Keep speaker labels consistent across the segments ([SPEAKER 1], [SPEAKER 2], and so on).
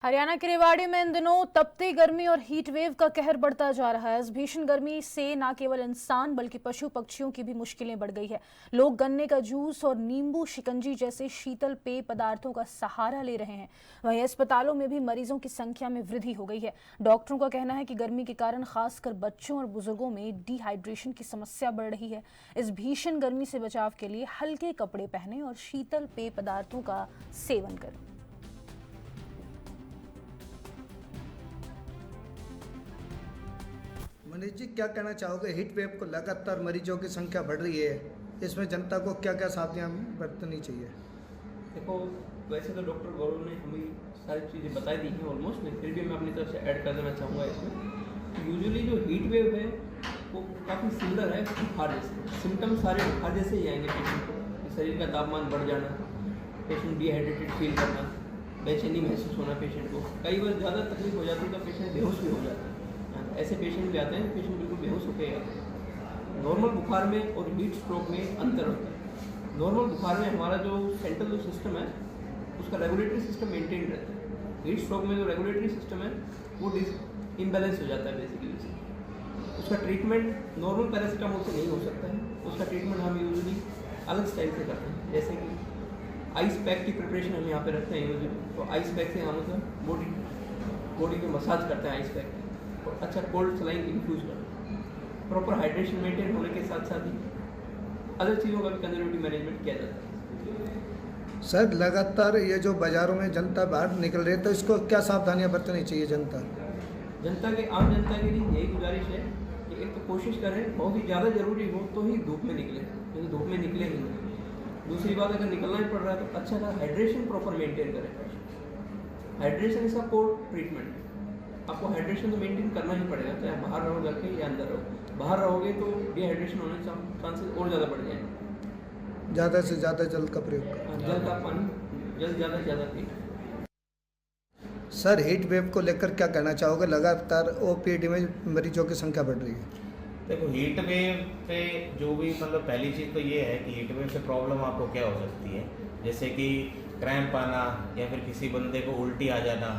[SPEAKER 1] हरियाणा के रेवाड़ी में इन दिनों तपती गर्मी और हीट वेव का कहर बढ़ता जा रहा है। इस भीषण गर्मी से न केवल इंसान बल्कि पशु पक्षियों की भी मुश्किलें बढ़ गई है। लोग गन्ने का जूस और नींबू शिकंजी जैसे शीतल पेय पदार्थों का सहारा ले रहे हैं। वहीं अस्पतालों में भी मरीजों की संख्या में वृद्धि हो गई है। डॉक्टरों का कहना है कि गर्मी के कारण खासकर बच्चों और बुजुर्गों में डिहाइड्रेशन की समस्या बढ़ रही है। इस भीषण गर्मी से बचाव के लिए हल्के कपड़े पहने और शीतल पेय पदार्थों का सेवन करें।
[SPEAKER 2] मनीष जी, क्या कहना चाहोगे? हीट वेव को लगातार मरीजों की संख्या बढ़ रही है, इसमें जनता को क्या क्या सावधानियां बरतनी चाहिए?
[SPEAKER 3] देखो, वैसे तो डॉक्टर गौरव ने हमें सारी चीज़ें बताई दी हैं ऑलमोस्ट, लेकिन फिर भी मैं अपनी तरफ से ऐड कर देना चाहूँगा इसमें। यूजुअली जो हीट वेव है वो काफ़ी सिमिलर है बुखार जैसे। सिम्टम्स सारे बुखार जैसे ही आएंगे पेशेंट को। शरीर का तापमान बढ़ जाना, पेशेंट डिहाइड्रेटेड फील करना, बेचैनी महसूस होना पेशेंट को। कई बार ज़्यादा तकलीफ हो जाती है तो पेशेंट बेहोश भी हो जाता है। ऐसे पेशेंट भी आते हैं, पेशेंट बिल्कुल बेहोश होकर आते हैं। नॉर्मल बुखार में और हीट स्ट्रोक में अंतर होता है। नॉर्मल बुखार में हमारा जो सेंट्रल जो सिस्टम है उसका रेगुलेटरी सिस्टम मेंटेन रहता है। हीट स्ट्रोक में जो रेगुलेटरी सिस्टम है वो इम्बैलेंस हो जाता है बेसिकली। उसका ट्रीटमेंट नॉर्मल पैरासीटामोल से नहीं हो सकता है। उसका ट्रीटमेंट हम यूजुअली अलग स्टाइल से करते हैं, जैसे कि आइस पैक की प्रिपरेशन हम यहाँ पे रखते हैं यूजुअली। तो आइस पैक से हम बॉडी में मसाज करते हैं आइस पैक और अच्छा कोल्ड सलाइन इन्फ्यूज करते हैं। प्रॉपर हाइड्रेशन मेंटेन होने के साथ साथ ही अदर चीज़ों का भी कंजर्वेटिव मैनेजमेंट किया जाता है।
[SPEAKER 2] सर, लगातार ये जो बाज़ारों में जनता बाहर निकल रही है, तो इसको क्या सावधानियां बरतनी चाहिए जनता
[SPEAKER 3] के आम जनता के लिए यही गुजारिश है कि एक तो कोशिश करें, बहुत ही ज़्यादा ज़रूरी हो तो ही धूप में निकले, क्योंकि धूप में निकले ही नहीं। दूसरी बात, अगर निकलना ही पड़ रहा है तो अच्छा हाइड्रेशन प्रॉपर मेंटेन करें। हाइड्रेशन इसका कोर ट्रीटमेंट है। आपको हाइड्रेशन तो मेंटेन करना ही पड़ेगा, चाहे बाहर रहो जाके या अंदर रहो। बाहर रहोगे तो डिहाइड्रेशन होने के चांसेस और ज़्यादा बढ़ जाएंगे।
[SPEAKER 2] ज़्यादा से ज़्यादा जल का प्रयोग करें।
[SPEAKER 3] जल का पानी ज़्यादा से ज़्यादा पिए।
[SPEAKER 2] सर, हीट वेव को लेकर क्या कहना चाहोगे? लगातार ओपीडी में मरीजों की संख्या बढ़ रही है।
[SPEAKER 4] देखो, हीट वेव पे जो भी मतलब पहली चीज़ तो ये है कि हीट वेव से प्रॉब्लम आपको क्या हो सकती है, जैसे कि क्रैम्प आना या फिर किसी बंदे को उल्टी आ जाना,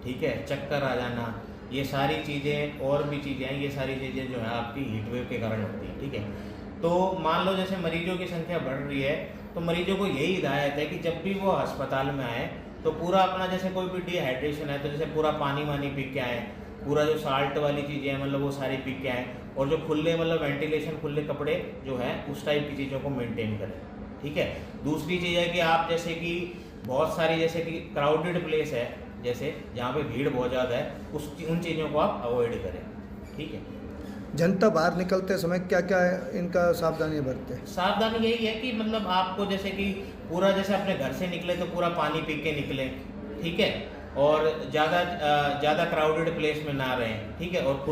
[SPEAKER 4] ठीक है, चक्कर आ जाना, ये सारी चीज़ें और भी चीज़ें हैं। ये सारी चीज़ें जो है आपकी हीट वेव के कारण होती हैं, ठीक है। तो मान लो जैसे मरीजों की संख्या बढ़ रही है तो मरीजों को यही हिदायत है कि जब भी वो अस्पताल में आए तो पूरा अपना, जैसे कोई भी डिहाइड्रेशन है तो जैसे पूरा पानी वानी पी के आए, पूरा जो साल्ट वाली चीज़ें हैं मतलब वो सारी पी के आए, और जो खुले मतलब वेंटिलेशन खुले कपड़े जो है उस टाइप की चीज़ों को मेंटेन करें, ठीक है। दूसरी चीज़ है कि आप जैसे कि बहुत सारी जैसे कि क्राउडेड प्लेस है, जैसे जहाँ पे भीड़ बहुत ज़्यादा है, उन चीज़ों को आप अवॉइड करें, ठीक है।
[SPEAKER 2] जनता बाहर निकलते समय क्या क्या इनका सावधानियां बरतें?
[SPEAKER 4] सावधानी यही है कि मतलब आपको जैसे कि पूरा जैसे अपने घर से निकले तो पूरा पानी पी के निकले, ठीक है, और ज़्यादा क्राउडेड प्लेस में ना रहें, ठीक है, और खुले